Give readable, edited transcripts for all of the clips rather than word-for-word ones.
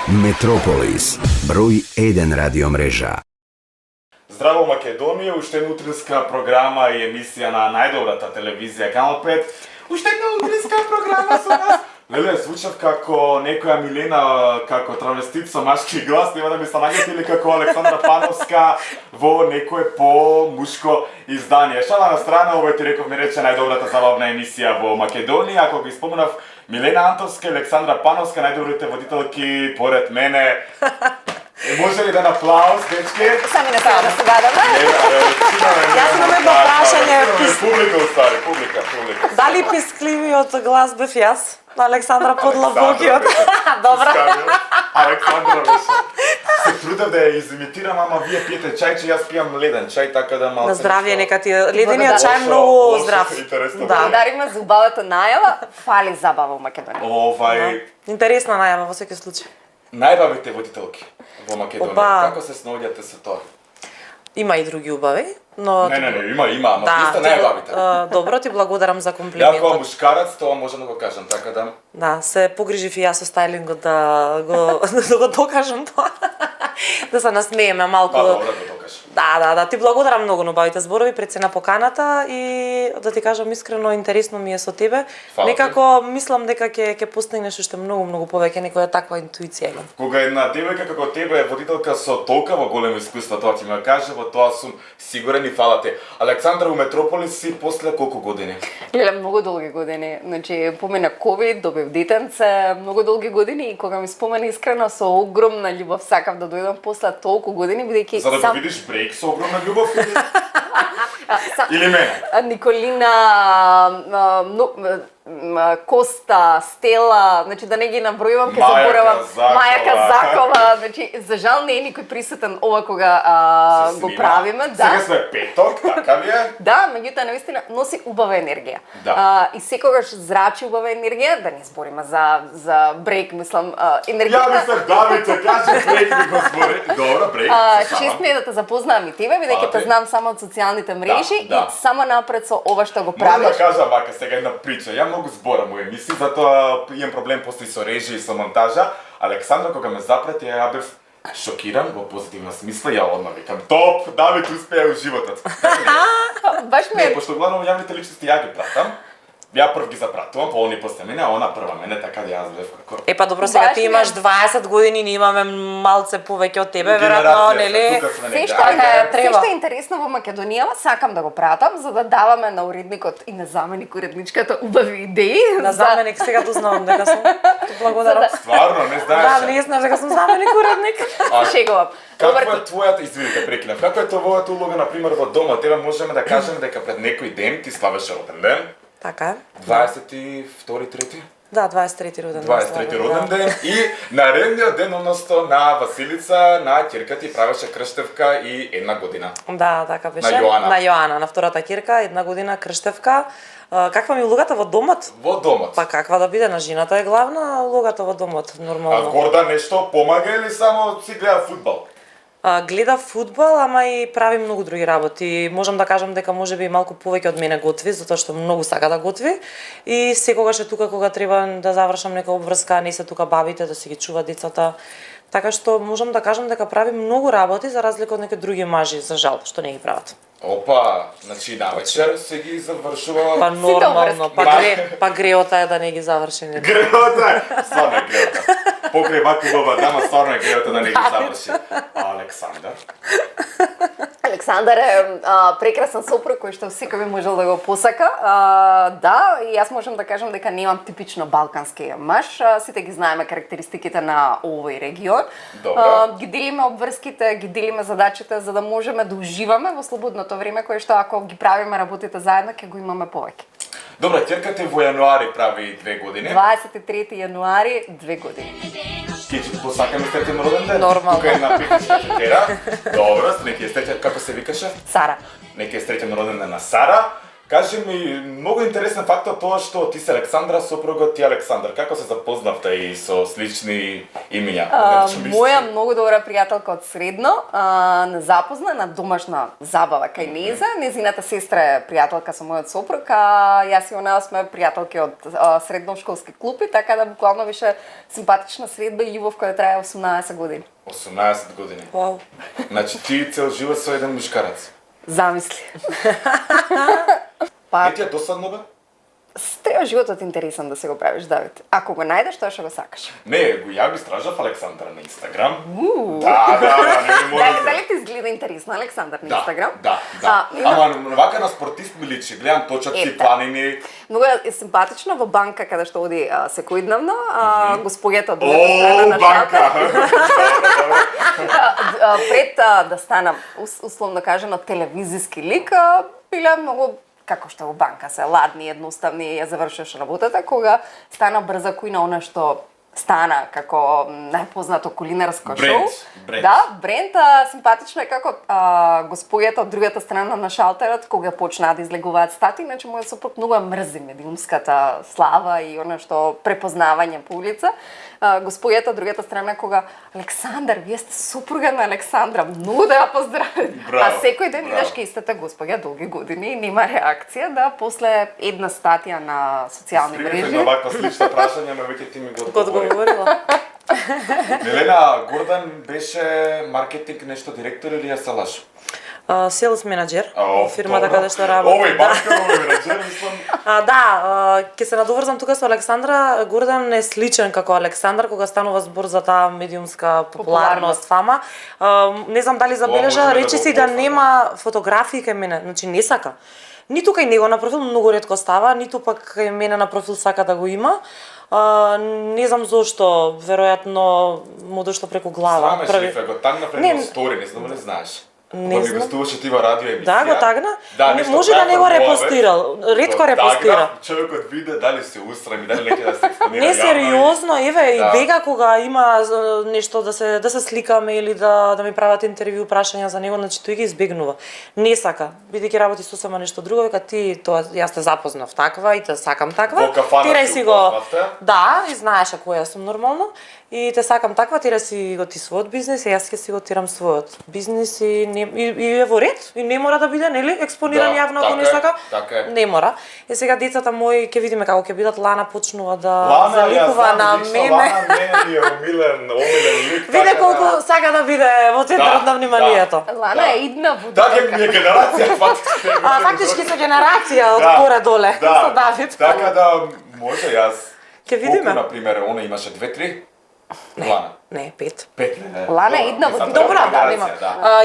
Метрополис, број 1 радиомрежа. Здраво Македонија, уште една утринска програма и емисија на најдобрата телевизија Канал 5. Уште една утринска програма со нас. Леле, звучав како некоја Милена, како травестит со машки глас, нема да ми се наѓате или како Александра Пановска во некое по-мушко издание. Шала на страна, овој ти реков ми рече најдобрата забавна емисија во Македонија, ако ги спомнав Милена Антовска и Александра Пановска, најдобрите водителки поред мене. Може ли да аплауз, дечки? Сами не треба да се гадаме. Јас имам едно прашање. Публика устави, публика. Дали пискливиот глас бев јас? На Александра Подлабокиот. Добра. Александра беше. Се трудев да ја изимитирам, ама вие пиете чај, че јас пијам леден чај, така да малку... На здравје, нека ти ледениот чај е многу здрав. Да, дариме за убавата најава, фали забава во Македонија. Интересна најава во секој случај. Најбавите водителки во Македонија, како се снаоѓате со тоа? Има и други убави, но... Не, има, ама исто најбавите. Добро, ти благодарам за Ја комплиментот. како мушкарац, тоа може да го кажам, така да... Да, се погрижив и јас со стајлингот да го докажам тоа. Да се насмееме малку. Добро да го докажам. Да, ти благодарам многу на убавите зборови пред се на поканата и да ти кажам искрено интересно ми е со тебе. Фала Некако мислам дека ќе постигнеш уште многу повеќе, некоја таква интуиција имам. Кога една девојка како тебе е водителка со толкова големо искуство, тоа ти ме каже, во тоа сум сигурен и фала ти. Александра, у Метрополис си после колку години? Леле, многу долги години. Значи, помина ковид, добив детенце, многу долги години и кога ми спомена искрено со огромна љубов сакав да дојдам после толку години, бидејќи За да го видиш брейк со огромна љубов или мене? Николина, Коста, Стела, значи да не ги набројувам, ке заборавам. Маја Казакова, значи за жал не е никој присутен ова кога го правиме, да. Сега сме петок, така ви е? Да, меѓутоа навистина носи убава енергија. Да. И секогаш зрачи убава енергија, да не збориме за брейк, мислам, енергија. Ја мислев Давице, кажи брейк ми го збори. Добро, брейк. Чест ми е да те запознавам и тебе, бидејќи те знам само од социјалните мрежи и само напред со ова што го правиш. Можам да кажам, мака, сега една прича. Ја многу зборам у емисии, затоа имам проблем после со режи и со монтажа. Александра, кога ме запрати, ја бев шокиран во позитивна смисла, ја одма викам, топ, Давид успеа у животот. Баш ми Не, е... пошто главно јавните личности ја ги пратам. Ја прв ги запратувам, па они после мене, а она прва мене, така да јас бев како... Епа добро, сега ти имаш 20 години, ние имаме малце повеќе од тебе, веројатно, нели? Се што е интересно во Македонија, сакам да го пратам, за да даваме на уредникот и на заменик уредничката убави идеи. На заменик сега дознавам дека сум. Благодарам. Стварно, не знаеш. Да, не знаеш дека сум заменик уредник. Шегувам. Каква е твојата, извинете, прекинав, каква е твојата улога, например, во дома? Тебе можеме да кажеме дека пред некој ден ти славеше роден ден. Така е. 22-3? Да, 23 роден ден. 23 роден ден и наредниот ден, односно на Василица, на ќерка ти правеше крштевка и една година. Да, така беше. На Јоана. На Јоана, на втората ќерка, една година крштевка. Каква ми улогата во домот? Во домот. Па каква да биде, на жената е главна улогата во домот, А нормално. Горда нешто помага или само си гледа фудбал? Гледа фудбал, ама и прави многу други работи. Можам да кажам дека можеби и малку повеќе од мене готви, затоа што многу сака да готви. И секогаш е тука кога треба да завршам нека обврска, не се тука бабите да си ги чува децата. Така што можам да кажам дека прави многу работи за разлика од некои други мажи, за жал, што не ги прават. Опа, значи на вечер се ги завршува. Па нормално, па греота е да не ги заврши. Греота е, стварно е греота. Покрај вака убава дама, стварно е греота да не ги заврши. А Александар? Александар е прекрасен сопруг кој што секој би можел да го посака. Да, и јас можам да кажам дека немам типично балкански маж. Сите ги знаеме карактеристиките на овој регион. Ги делиме обврските, ги делиме задачите за да можеме да уживаме во слободното време кое што ако ги правиме работите заедно ќе го имаме повеќе. Добра, ќерка ти во јануари прави 2 години. 23 јануари, 2 години. Ке ти посакаме среќен роден ден? Нормално. Тука е една петичка тетера. Добро, нека е среќен, како се викаше? Сара. Нека е среќен роден ден на Сара. Кажи ми, многу интересен факт тоа што ти си Александра, сопругот ти Александар. Како се запознавте и со слични имиња? Моја многу добра пријателка од средно не запозна на домашна забава кај нејза. Незината сестра е пријателка со мојот сопруг, а јас и она сме пријателки од средношколски клупи, така да буквално беше симпатична средба и љубов која трае 18 години. 18 години. Вау. Значи ти цел живот со еден мушкарац. Замисли. Не ти е досадно бе? Треба животот интересен да се го правиш, Давид. Ако го најдеш, тоа што го сакаш. Не, ја го истражав Александра на Инстаграм. Да, не ми Дали ти изгледа интересно Александар на Инстаграм? Да. Ама вака на спортист ми личи, гледам точаци, планини. Многу е симпатично во банка каде што оди секојдневно, господјата од другата страна на банка. Пред да станам условно кажано телевизиски лик, биле многу како што во банка се ладни, едноставни, ја завршуваш работата, кога стана брза којна она што стана како најпознато кулинарско шоу. Бренд. Да, бренд, симпатично е како господјата од другата страна на шалтерот, кога почнаа да излегуваат стати, иначе мојот сопруг многу ја мрзи медиумската слава и она што препознавање по улица. Господјата од другата страна кога Александар, вие сте супруга на Александра, многу да ја поздравите. А секој ден идеш кај истата господја долги години и нема реакција да после една статија на социјални мрежи. На ваква слична прашања, ме веќе ти ми го Одговорила. Милена, Гордан беше маркетинг нешто директор или ја се лажу? Селс менеджер во фирмата каде што работи. Овој банкар менеджер, мислам. Ќе се надоврзам тука со Александра. Гордан е сличен како Александар кога станува збор за таа медиумска популарност, фама. Не знам дали забележа, речи си да нема фотографии кај мене, значи не сака. Ниту кај него на профил многу ретко става, ниту пак кај мене на профил сака да го има. Не знам зошто, веројатно му дошло преку глава. Срамеш ли, го тагна преку стори, не знам ли знаеш? Не знам. Гостуваше ти во радио емисија. Да, го тагна. Да, не може да не го репостирал. Ретко репостира. Човекот виде дали се усрами, дали неќе да се експонира. Не сериозно, еве и бега кога има нешто да се сликаме или да ми прават интервју, прашања за него, значи тој ги избегнува. Не сака, бидејќи работи сосема нешто друго, века ти тоа јас те запознав таква и те сакам таква. Во кафана си го. Да, и знаеше која сум нормално. И те сакам таква, тира си го ти својот бизнис, и јас ќе си го тирам својот бизнис и е во ред, и не мора да биде, нели, експониран јавно ако не сака. Не мора. И сега децата мои ќе видиме како ќе бидат. Лана почнува да заликува на мене. Лана мене е омилен лик. Виде колку сака да биде во центарот на вниманието. Лана е идна водителка. Така е генерација фактички. Фактички се генерација од горе доле со Давид. Така да може јас. Ќе видиме. На пример, она имаше 2-3. Лана. Не, 5. 5. Лана е идна водителка. Добра, да, има.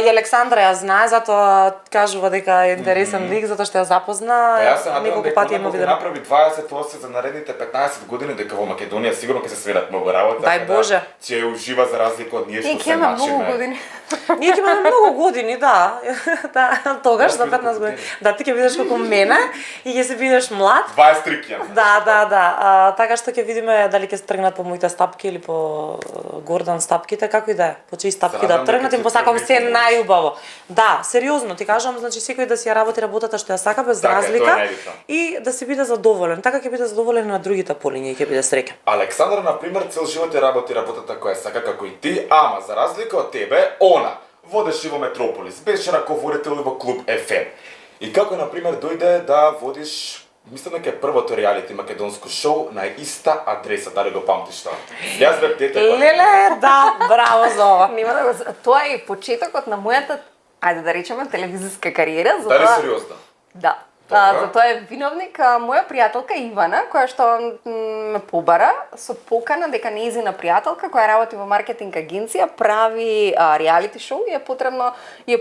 И Александра ја знае, затоа кажува дека е интересен лик, затоа што ја запозна. Јас се надевам неколку пати има видено. направи 28 за наредните 15 години, дека во Македонија сигурно ќе се сведат многу работи. Дај Боже. Ќе ужива за разлика од ние што се имаме многу начиме. години. Ние ќе имаме многу години, да. Да, тогаш за 15 години. Да, ти ќе бидеш како мене и ќе се бидеш млад. 23 ќе. Да. Така што ќе видиме дали ќе се тргнат по моите стапки или по Гордан стапките, како и да е. По чии стапки да тргнат, им посакам се најубаво. Да, сериозно ти кажам, значи секој да си ја работи работата што ја сака без разлика и да си биде задоволен. Така ќе биде задоволен на другите полиња и ќе биде среќен. Александар на пример цел живот ја работи работата која сака како и ти, ама за разлика од тебе, она водеше во Метрополис, беше раководител во клуб FM. И како на пример дојде да водиш мислам дека е првото реалити македонско шоу на иста адреса, дали го памтиш тоа? Јас бев дете. Леле, да, браво за ова. Нема да го... Тоа е почетокот на мојата, ајде да речеме, телевизиска кариера. Дали сериозно? Да. За тоа е виновник моја пријателка Ивана, која што ме побара со покана дека нејзина пријателка која работи во маркетинг агенција прави реалити шоу и е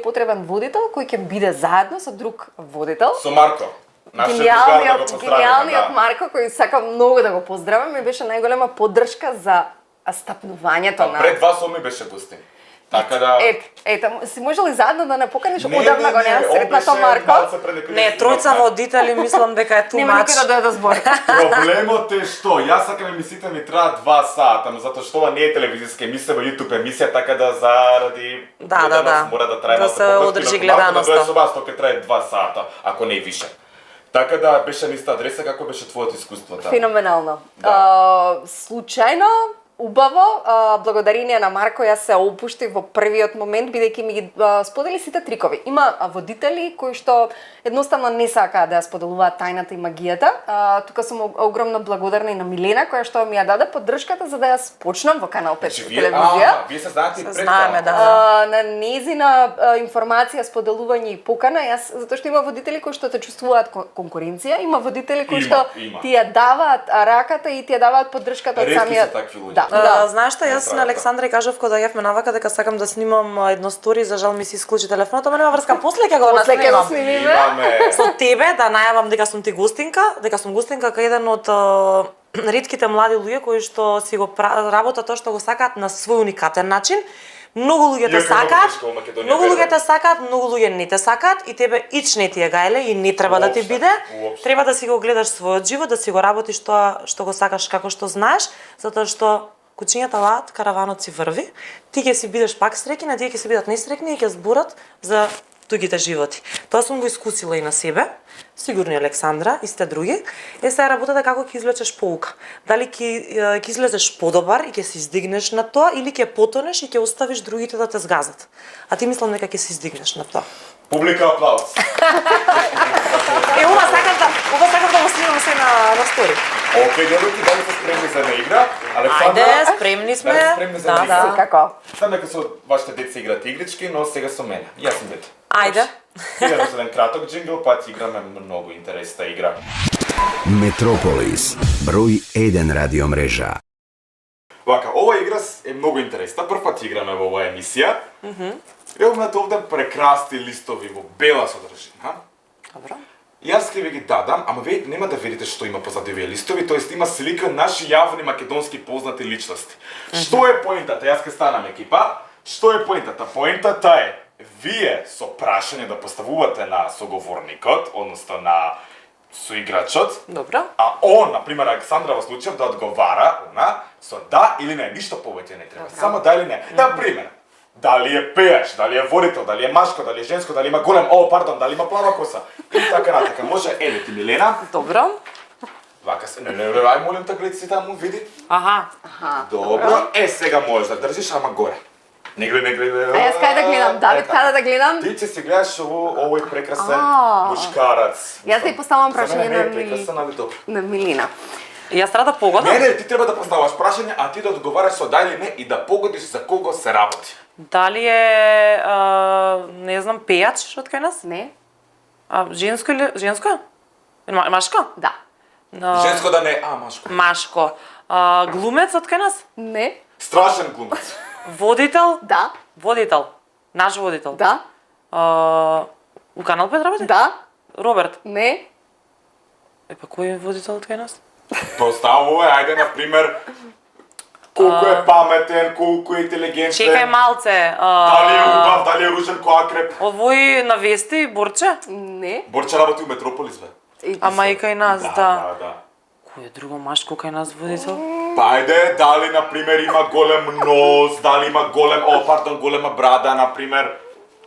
потребен водител кој ќе биде заедно со друг водител. Со Марко. Гениалниот Марко, кој сакам многу да го поздравам, ми беше најголема поддршка за стапнувањето на... Пред вас он ми беше гостин. Така да... Ето, си можел и заедно да не поканиш, одамна го немам сретнато Марко. Не, тројца водители, мислам дека е too Нема much. никој да дојде да збори. Проблемот е што, јас сакам емисиите ми траат 2 сата, но затоа што ова не е телевизиска емисија, во YouTube емисија, така да заради Да. мора да трае Да се одржи гледаноста. Да дојде со вас, тоа ќе трае 2 сата, ако не и више. Така да, беше на иста адреса, како беше твоето искуство таа? Феноменално. Да. Случајно, убаво, благодарение на Марко, јас се опуштив во првиот момент, бидејќи ми ги сподели сите трикови. Има водители кои што едноставно не сакаат да ја споделуваат тајната и магијата. Тука сум огромно благодарна и на Милена, која што ми ја даде поддршката за да ја почнам во Канал 5 телевизија. Вие се знаете и пред Знаеме, Канал. да. На незина информација, споделување и покана, јас затоа што има водители кои што те чувствуваат конкуренција, има водители кои што има. ти ја даваат раката и ти ја даваат поддршката од Ретки се самиот. такви луѓе. Да. Знаеш што, јас Не на правите. Александра и кажав кога доаѓавме навака дека сакам да снимам едно стори, за жал ми се исклучи телефонот, ама нема врска, после ќе го После ќе го наснимам. снимиме. Имаме. Со тебе да најавам дека сум ти гостинка, дека сум гостинка кај еден од ретките млади луѓе кои што си го работат тоа што го сакаат на свој уникатен начин. Многу луѓе те Иако е многу сакаат, тешко во Македонија, многу луѓе верувам. те сакаат, многу луѓе не те сакаат и тебе ич не ти е гајле и не треба да ти Уопште, биде. уопште. Треба да си го гледаш својот живот, да си го работиш тоа што го сакаш како што знаеш, затоа што кучињата лаат, караванот си врви, ти ќе си бидеш пак среќен, а тие ќе си бидат несреќни и ќе зборат за тугите животи. Тоа сум го искусила и на себе, сигурно и Александра и сте други. Сега работата како ќе извлечеш поука. Дали ќе излезеш подобар и ќе се издигнеш на тоа или ќе потонеш и ќе оставиш другите да те згазат. А ти мислам дека ќе се издигнеш на тоа. Публика аплауз. Ова сакам да го снимам се на стори. Океј, гледачи, дали се спремни за една игра? Александра? Ајде, спремни сме. Дали се спремни за Да, една игра? да. Секако. Знам дека со вашите деца играте игрички, но сега со мене. Јас сум дете. Ајде. Играме за еден краток джингл, па ќе играме многу интересна игра. Метрополис, број 1 радиомрежа. Вака, ова игра е многу интересна. Прв пат играме во оваа емисија. Ево имате овде прекрасни листови во бела содржина. Добро. Јас ќе ви ги дадам, ама вие нема да видите што има позади овие листови, тоест има слика наши јавни македонски познати личности. Што е поентата? Јас ќе станам екипа. Што е поентата? Поентата е вие со прашање да поставувате на соговорникот, односно на соиграчот, Добро. а он, например, Александра во случајов да одговара, со да или не, ништо повеќе не треба, само да или не. Например, дали е пејач, дали е водител, дали е машко, дали е женско, дали има голем, дали има плава коса. И така натака. Може, еве ти Милена. Добро. Вака се, не, ај молим те гледајте си таму, види. Аха. Добро, сега можеш да држиш, ама горе. Не гледай. А јас кај да гледам? Давид, каде да гледам? Ти ќе си гледаш овој прекрасен мушкарац. Јас да ја поставам За мене прашање не е на прекрасен, али добро. на Милина. Јас треба да погодам? Не, ти треба да поставаш прашање, а ти да одговараш со да или не и да погодиш за кого се работи. Дали е, не знам, пејач од кај нас? Не? Женско или женско? Машко? Да. Женско да не, машко. Машко. Глумец од кај нас? Не? Страшен глумец. Водител? Да. Водител. Наш водител. Да. У Канал 5 работи? Да. Роберт. Не? Па кој е водител од кај нас? Поставува, ајде, например, колку е паметен, колку е интелигентен. Чекај малце. Дали е убав, дали е ружен кој акреп. Овој на вести, Борче? Не? Борче работи у Метрополис, бе. Ама и кај нас, да. Да. Кој е друго машко кај нас водител? Па ајде, дали, например, има голем нос, дали има голема брада, например.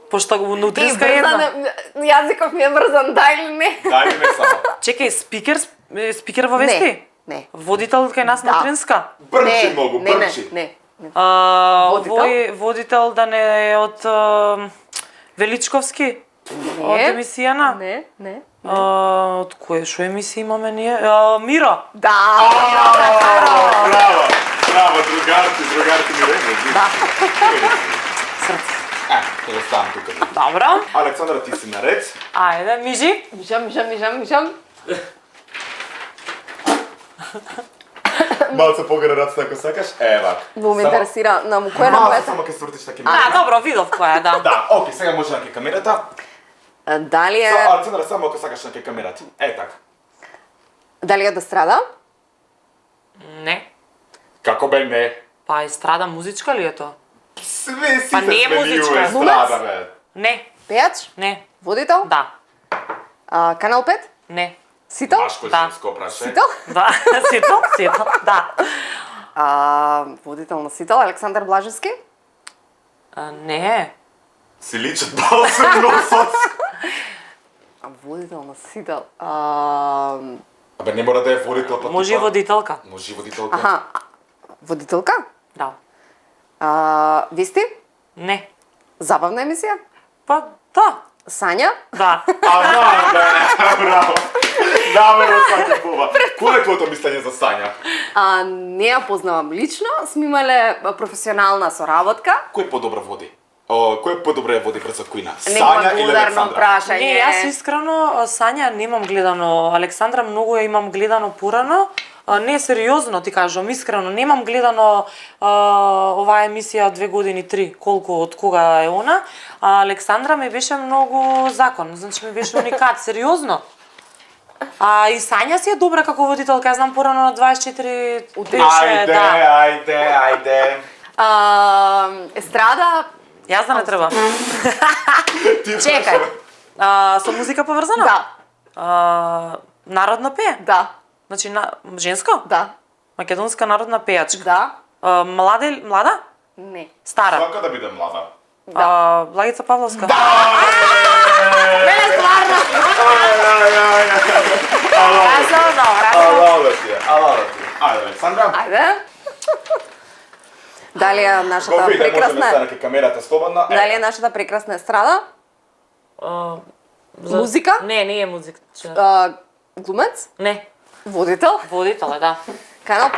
Пошто го Ти внутринска една. брзан, јазиков ми е брзан, да или не? Дали не само. Чекај, спикер во вести? Не. Водител кај нас Да. внутринска? Брчи Не, многу, не, брчи. Не. Водител? Овој водител да не е од Величковски? Од емисијана? Не. Од кој шо емисија имаме ние? Миро. Да. Браво, другарки ми рекли. Да. Срце. Ќе ставам тука. Добро. Александра, ти си наред. Ајде, мижи. Мижам. Малце погоре раците ако сакаш. Вака. Во ме интересира на му кој е на Малце мојата. само ќе свртиш така. Добро, видов која е, да. Да, окей, сега може на ке камерата. Дали е Александра, само ако сакаш на ке камерата. Така. дали е да страда? Не. Како бе не? Па естрада музичка ли е тоа? Све си Па не е се музичка. сменилуе страда, бе. Не. Пејач? Не. Водител? Да. Канал 5? Не. Сител? Машко Да. женско праше. Сител? Да. Сител, да. Водител на Сител, Александар Блажевски? Не. Си личат балсе носот. Водител, носител. Абе, не мора да е водител, па Може и водителка. Може и водителка. Аха, водителка? Да. Ви сте? Не. Забавна емисија? Па, да. Сања? Да. Браво. Намерно сам те кува. Кој е твоето мислење за Сања? Не ја познавам лично, сме имале професионална соработка. Кој подобро води? Кој подобро води брз од којна? Него Сања или ударно Александра? прашање. Не, јас искрено Сања немам гледано, Александра многу ја имам гледано порано. Не, сериозно ти кажам, искрено, немам гледано оваа емисија 2 години, 3, колку од кога е она. А Александра ми беше многу закон, значи ми беше уникат, сериозно. И Сања си е добра како водителка, ја знам порано на 24 беше, Ајде. Естрада, Јас да не треба. чекај. Со музика поврзана? Да, Народно пее? да, Значи женско? да, Македонска народна пејачка. да, Млада? не. Стара? Сака да биде млада. Благица Павловска? Мене стварно. Јас сум добра. Ала ти. Ајде, Александра. Ајде. Дали е нашата Го виде, може да прекрасна... стане ке камерата слободна. Дали е нашата прекрасна естрада? Музика? Не, не е музика. Глумец? Не. Водител? Водител е, да. Канал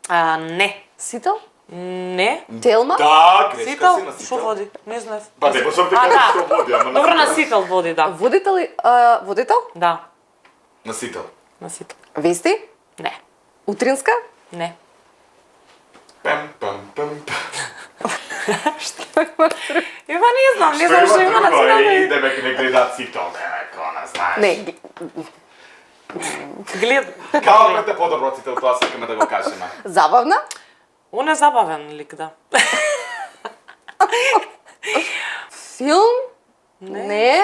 5? Не. Сител? Не. Телма? Да, грешка Сител? си на Шо сител. води? Не знаев. Па не можам да А, кажам да. што води, ама Добро, на сител. Сител води, да. Водител и... водител? Да, На сител. на Сител. Вести? Не. Утринска? Не. Пем, пем, пем. Има, не знам што има друго? национално. Идеме ке не гледат сител. Ко не знаеш. Не. Глед. Као е подобро од сител, тоа сакаме да го кажеме. Забавна? Он е забавен лик, да. Филм? Не.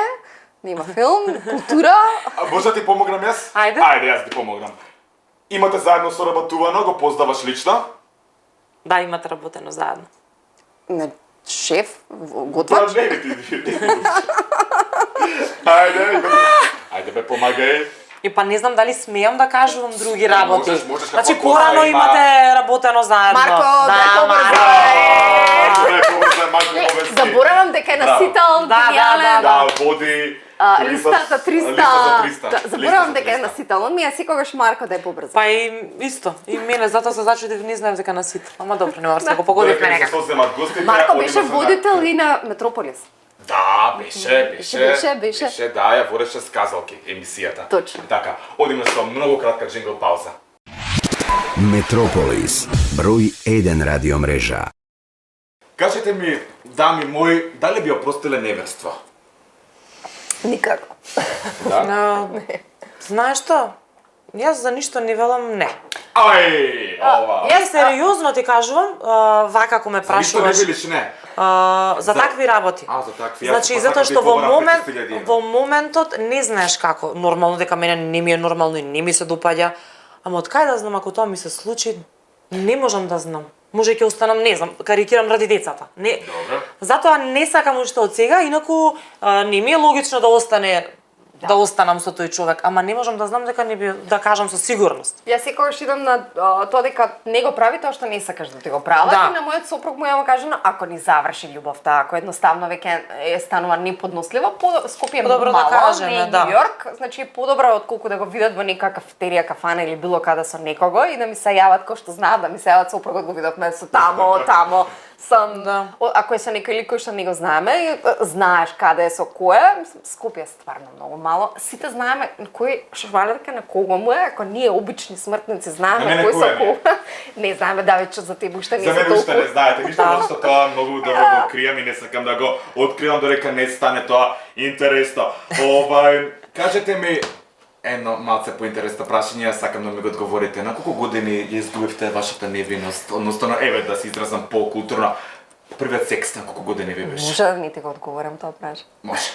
Нема филм. Култура? А може да ти помогнам јас? Ајде. Ајде, јас ти помогнам. Имате заедно соработувано, го познаваш лично? Да, имате работено заедно. Не. Шеф? Тоа Готвач? не би ти. Ајде бе, помагај. И па не знам дали смеам да кажувам други работи. Можеш, Значи како порано Кора има- имате работено заедно. Марко, да, дај Марко. Заборавам дека е на Браво. Сител, Да, гениален. Да, води... Листа за 300. Листа за 300. Заборавам дека е на Сител. Он ми е секогаш Марко да е побрзо. Па и исто. И мене затоа се зачудив, не знаев дека на Сител. Ама добро, нема да го погодивме некако. Марко беше водител и на Метрополис. Да, беше. Беше. Да, ја водеше сказалки, емисијата. Точно. Така, одиме со многу кратка джингл пауза. Метрополис, број 1 радиомрежа. Кажете ми, дами мои, дали би опростиле неверство? Никако. Да? Знаеш што? Јас за ништо не велам не. Ај, ова. Јас сериозно ти кажувам, вака ако ме Ништо не прашуваш, билиш, не? за такви работи. За такви. Јас Значи, па затоа сакам што да ја побарам 500.000 евра. во моментот не знаеш како. Нормално дека мене не ми е нормално и не ми се допаѓа. Ама од кај да знам ако тоа ми се случи, не можам да знам. Може ќе останам, не знам, карикирам ради децата. Не. Добро. Затоа не сакам уште од сега, инаку не ми е логично да остане да останам со тој човек, ама не можам да знам дека не би да кажам со сигурност. Јас секогаш идам на тоа дека не го прави тоа што не сакаш да ти го прават Да. и на мојот сопруг му ја кажано ако ни заврши љубовта, ако едноставно веќе е станува неподнослива, Скопје е Подобро да мало, кажеме, не е да. Њу Јорк, значи подобро отколку да го видат во нека кафетерија, кафана или било каде со некого и да ми се јават кој што знаат да ми се јават сопругот го видовме со тамо сам. Да. Ако е со некој лик кој што не го знаеме, и знаеш каде е со кој, Скопје е стварно многу мало. Сите знаеме кој швалерка на кого му е, ако ние обични смртници знаеме На мене кој кој со е, кого. Не знаеме Давичо за тебе уште не За се мене уште толку. не знаете ништо, Да. зашто тоа многу добро го кријам и не сакам да го откривам додека не стане тоа интересно. Кажете ми едно малце поинтересно прашање, јас сакам да ми го одговорите. На колку години ја изгубивте вашата невиност, односно еве да се изразам по-културно. Првиот секс на колку години ви беше? Може да не ти го одговорам тоа праш. Може.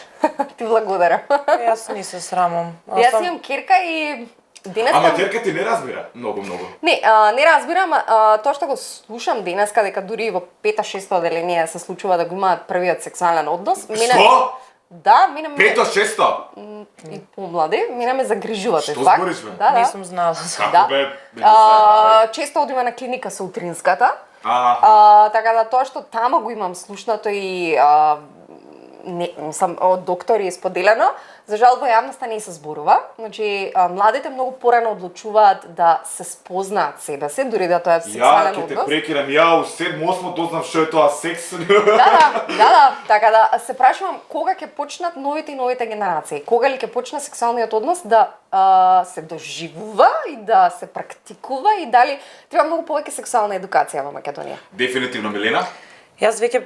Ти благодарам. Јас не се срамам. Јас имам кирка и денеска... Ама терка ти не разбира многу. Не, не разбирам, тоа што го слушам денеска дека дури во 5-6 одделение се случува да го имаат првиот сексуален однос. Што? Да, минаме... Пето, шесто? И помлади, минаме за грижувате. Што факт. збориш, бе? Да, Не да. сум знала за Како Да. бе? Ајде. Често одиме на клиника со утринската. Аха. Така да тоа што тама го имам слушнато и не, сам од доктори е споделено, за жал во јавноста не се зборува. Значи, младите многу порано одлучуваат да се спознаат себе си, дури да тоа е Ја сексуален ќе те однос. прекирам, ја у 7-8 дознав што е тоа секс. Да, така да се прашувам кога ќе почнат новите и новите генерации, кога ли ќе почне сексуалниот однос да се доживува и да се практикува и дали треба многу повеќе сексуална едукација во Македонија. Дефинитивно, Милена. Јас веќе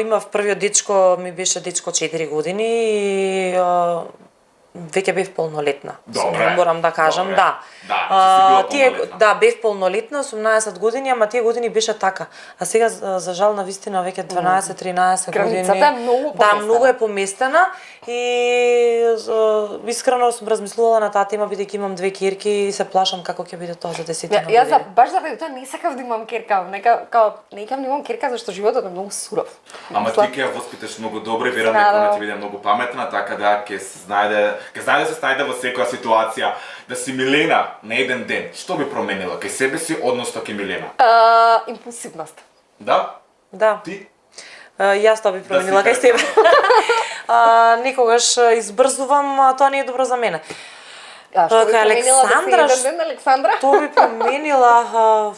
имав првиот дечко, ми беше дечко 4 години и веќе бев полнолетна. Добре. Морам да кажам, Добре. да. Да, значи си била тие, полнолетна. да, бев полнолетна, 18 години, ама тие години беше така. А сега за жал на вистина веќе 12-13 години. Границата е многу Да, поместена. многу е поместена и искрено сум размислувала на таа тема бидејќи имам две ќерки и се плашам како ќе биде тоа за 10 Јас години. баш заради тоа не сакав да имам керка, не искам да имам керка зашто животот е многу суров. Ама ти ќе ја воспиташ многу добро и верувам Да, дека да. она ќе биде многу паметна, така да ќе знае да се снајде во секоја ситуација. Да си Милена на еден ден, што би променила кај себе си односно кај Милена? Импулсивност. Да? Да. Ти? Јас тоа би променила си кај себе. Некогаш избрзувам, а тоа не е добро за мене. Што би Кај променила Александра, да си еден ден, Александра? Тоа би променила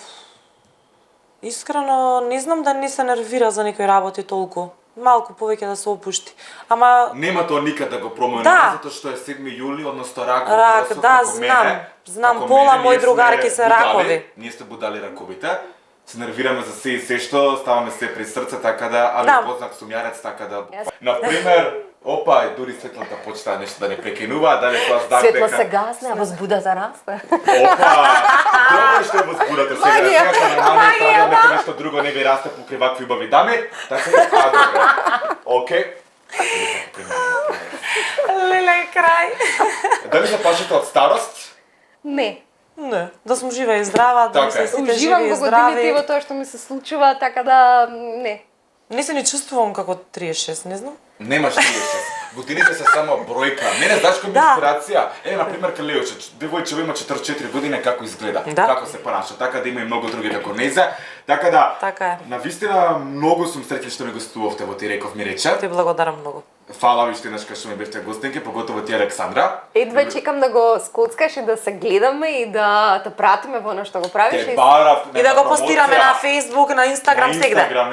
искрено не знам да не се нервира за некои работи толку. Малку повеќе да се опушти. Ама Нема тоа никад да го промени, Да. затоа што е 7 јули, односно рак. Рак, во да, како знам. мене, Знам, како пола мене, мои ние другарки сме се будали, ракови. Ние сте будали раковите. Се нервираме за се и се што, ставаме се при срце, така да, али Да. познак сум јарец, така да... Например, опа, дури светлата почта нешто да не прекинува, дали тоа знак Светло дека... се гасне, а возбудата расте. Опа! Добро што е возбудата сега. Магија. Сега што нормално ставам дека нешто друго не би расте покрај вакви убави дами, така да, добро. Океј. леле крај. Дали се плашите од старост? Не. Не, да сум жива и здрава, да Така ми се е. сите Уживам живи и во годините здрави. во тоа што ми се случува, така да не. Не се ни чувствувам како 36, не знам. Немаш 36. Годините се само бројка. Мене знаеш кој ми Да. инспирација? например, Калеуче, девојче има 44 години, како изгледа, Да. како се понаша, така да има и многу други како незе. Така да, Така е. навистина многу сум среќен што ми гостувавте во Тиреков ми рече. Ти благодарам многу. Фала ви штенаш што ми бевте гостинки, поготово ти Александра. Едва чекам да го скоцкаш и да се гледаме и да те пратиме во она што го правиш. Те барав И да го постираме на Facebook, на Instagram, сегде. На Инстаграм,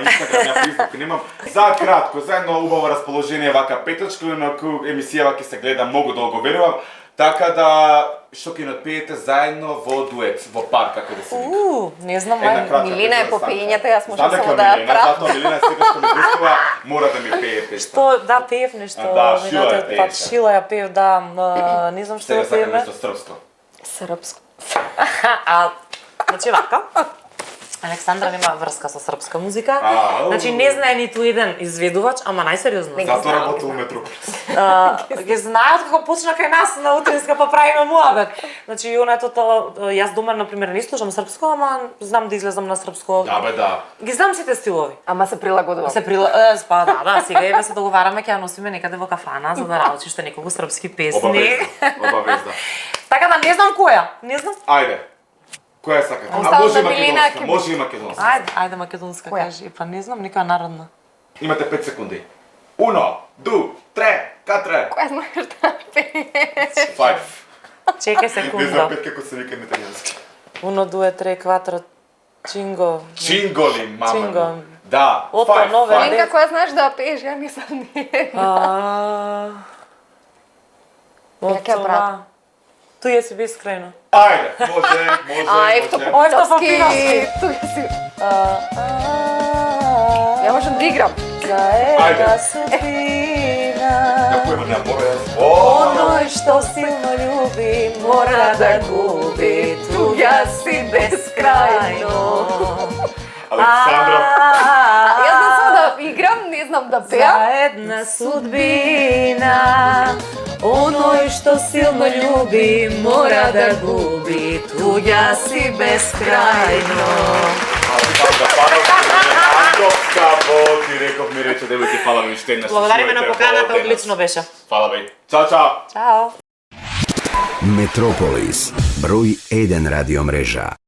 на Фейсбук. Немам за кратко, за едно убаво расположение вака петочко, инаку емисијава ќе се гледа многу долго, верувам. Така да, што ќе надпеете заедно во дует, во парк, како да се вика. Не знам, Една мај. кратка Милена е песна по станка. пеењето, јас можам Знам дека само да ја Милена, пратам. затоа Милена сега што ме гостува, мора да ми пее песна. Што, да, пеев нешто. Да, шила ја минатиот пееше. пат шила ја пеев, да, не знам што Сега ја сакам пееме. нешто српско. Српско. Значи вака. Александра нема врска со српска музика. Ау. Значи не знае ниту еден изведувач, ама најсериозно. Затоа работам у Метрополис. Ги знаат како почна кај нас на утринска па правиме муабет. Значи онето јас дома на пример не слушам српско, ама знам да излезам на српско. Да бе, да. Ги знам сите стилови. Ама се прилагодува. Па да, сега еве се договараме ќе ја носиме некаде во кафана за да научиш неколку српски песни. Обавезно. Така да не знам која, не знам. Ајде. Која сакате? А Остава може и за Милена, македонска, ќе- може и македонска. Ајде македонска Која? кажи, па не знам, некоја народна. Имате 5 секунди. 1, 2, 3, 4, Која знаеш да пееш? 5. Чекај Не знам секунда. 5 како се вика на италијански. 1, 2, 3, 4, чинго. Чинголи, мама. Чинго. Да. Ото, 5, нове. 5. Ленка, која знаеш да пееш? Ја не сам не. Од ќе ја това. Тој си бескрајно. Ајде, може, може, А, ефто може. Поповски. Тука си. Ја можам да играм. Ајде. судбина. Како има набора јас? О, Оној што силно љуби Мора да губи, туѓа си бескрајно. Александра. Јас не знам да играм, не знам да пеам. Заедна судбина. Оној што силно љуби мора да губи, туѓа си бескрајно. Александра, парал, Као ти реков ми рече, девојки, фала ви уште еднаш. Благодариме на поканата, Денес. одлично беше. Фала ви. Чао, чао. Чао. Метрополис, број 1 радиомрежа.